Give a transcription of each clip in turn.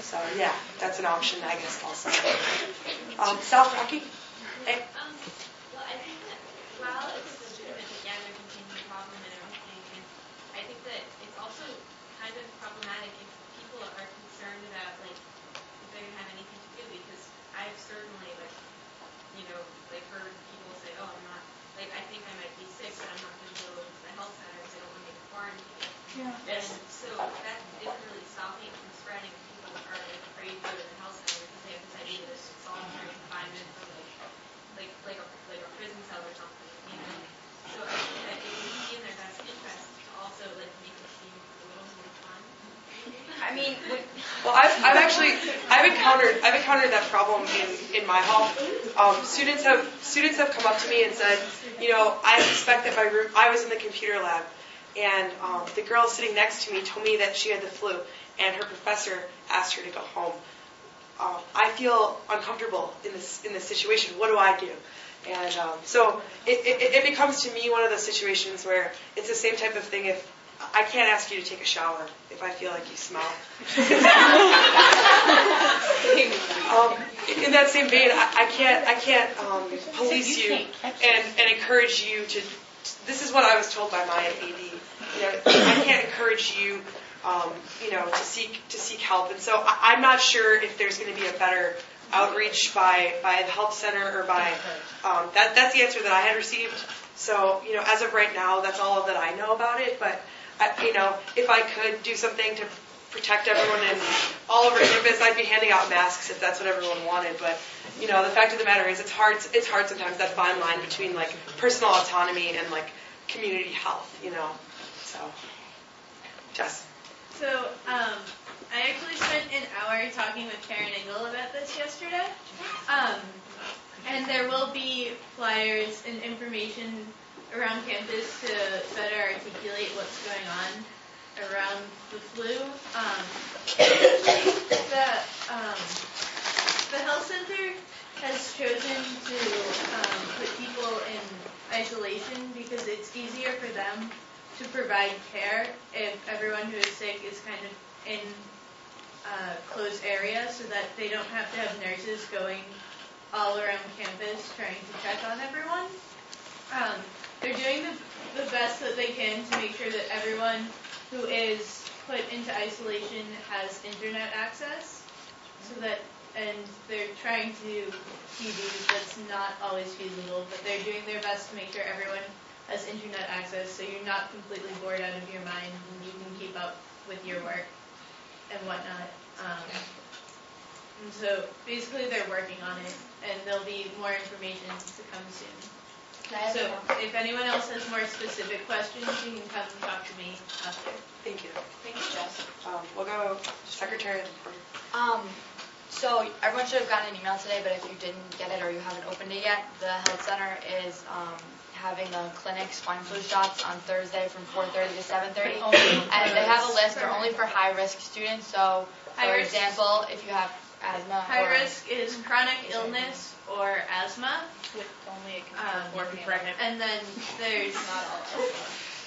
So yeah, that's an option, I guess, also. South Rocky? Hey? Well, I think that while it's legitimate that, yeah, there can be a problem and everything, and I think that it's also kind of problematic if people are concerned about, like, if they're going to have anything to do, because I've certainly, like, heard people say, oh, I'm not, like, I think I might be sick, but I'm not going to go to the health center because I don't want to make a quarantine. Yeah. And so that isn't really stopping it from spreading. People are, like, afraid to go to the health center because they have this idea that it's solitary confinement or, like a prison cell or something, So I think that it would be in their best interest to also, like, make it seem a little more fun. I mean, well, I've encountered that problem in my hall. Students have come up to me and said, I suspect that I was in the computer lab, and the girl sitting next to me told me that she had the flu, and her professor asked her to go home. I feel uncomfortable in this situation. What do I do? And so it becomes to me one of those situations where it's the same type of thing. If I can't ask you to take a shower if I feel like you smell. In that same vein, I can't police you and encourage you to. This is what I was told by my AD. I can't encourage you, to seek help. And so I'm not sure if there's going to be a better outreach by the health center or by that's the answer that I had received. So as of right now, that's all that I know about it. But if I could do something to protect everyone and all over campus, I'd be handing out masks if that's what everyone wanted. But the fact of the matter is, it's hard sometimes, that fine line between like personal autonomy and like community health. So Jess. So I actually spent an hour talking with Karen Engel about this yesterday. And there will be flyers and information around campus to better articulate what's going on around the flu. The health center has chosen to put people in isolation because it's easier for them to provide care if everyone who is sick is kind of in a closed area, so that they don't have to have nurses going all around campus trying to check on everyone. They're doing the best that they can to make sure that everyone who is put into isolation has internet access, and they're trying to do that's not always feasible, but they're doing their best to make sure everyone has internet access, so you're not completely bored out of your mind and you can keep up with your work and whatnot. And so basically they're working on it, and there'll be more information to come soon. So if anyone else has more specific questions, you can come and talk to me after. Thank you. Thanks, Jess. We'll go Secretary. So everyone should have gotten an email today, but if you didn't get it or you haven't opened it yet, the health center is having the clinic swine flu shots on Thursday from 4:30 to 7:30. And they have a list. They're only for high-risk students. So, for example, if you have asthma. High risk is chronic illness or asthma. With only a concern or pregnant. And then there's not all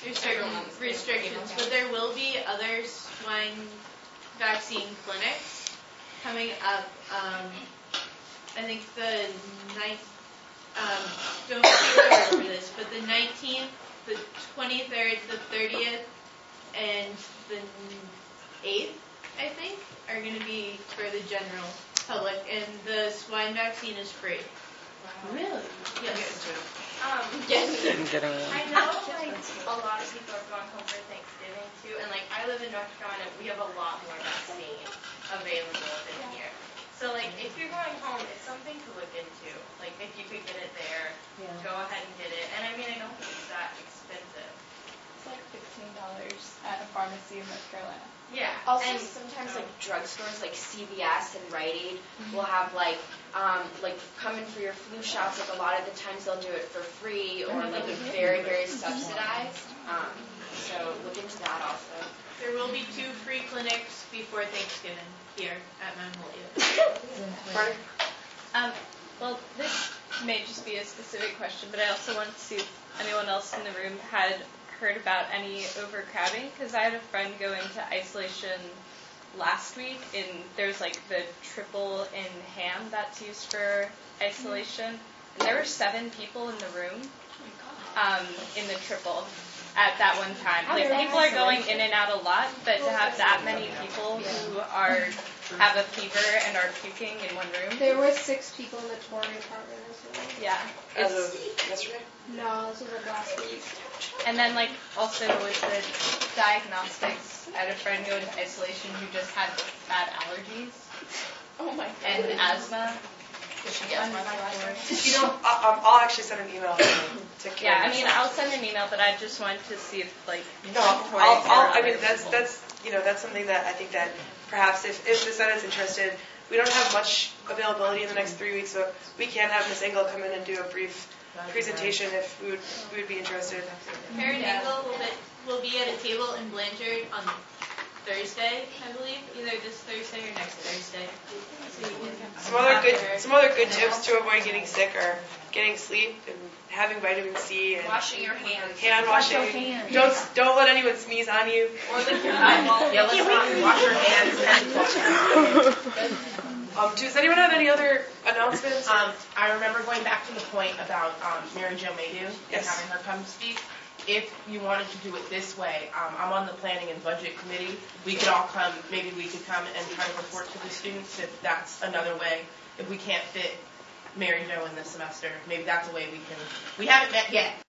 there's certain restrictions, but there will be other swine vaccine clinics coming up. I think the 9th, don't remember this, but the 19th, the 23rd, the 30th, and the 8th, I think, are going to be for the general public, and the swine vaccine is free. Wow. Really? Yes. I know, like, a lot of people are going home for Thanksgiving, too, and, like, I live in North Carolina, we have a lot more vaccine available than here. So, like, if you're going home, it's something to look into. Like, if you could get it there, go ahead and get it. And, I mean, I don't think it's that expensive. It's like $15 at a pharmacy in North Carolina. Yeah. Also, sometimes like drugstores like CVS and Rite Aid will have like come in for your flu shots. Like a lot of the times they'll do it for free or like very, very subsidized. So look into that also. There will be 2 free clinics before Thanksgiving here at Magnolia. Well, this may just be a specific question, but I also wanted to see if anyone else in the room had heard about any overcrowding, because I had a friend go into isolation last week, and there's like the triple in ham that's used for isolation. And there were 7 people in the room in the triple at that one time. Like, people are going in and out a lot, but to have that many people who have a fever and are puking in one room. There were 6 people in the touring department as well. Yeah. As of yesterday? No, this was like last week. And then, like, also with the diagnostics, I had a friend go into isolation who just had bad allergies. Oh my And asthma. Did she get asthma You know, I'll actually send an email to Kim. Yeah, I mean, I'll send an email, but I just wanted to see if, like, No, I mean, that's something that I think that perhaps if the Senate's interested, we don't have much availability in the next 3 weeks, so we can have Ms. Engel come in and do a brief presentation if we would be interested. Karen Engel will be at a table in Blanchard on Thursday, I believe, either this Thursday or next Thursday. So you can Some other good tips to avoid getting sick are getting sleep and having vitamin C and Washing your hands. hand washing. Don't let anyone sneeze on you. Or lick your eyeball. Yeah, let's not wash your hands. Does anyone have any other announcements? I remember going back to the point about Mary Jo Maydew and Yes. having her come speak. If you wanted to do it this way, I'm on the planning and budget committee. We could all come, maybe we could come and try to report to the students if that's another way. If we can't fit Mary Jo in this semester, maybe that's a way we haven't met yet.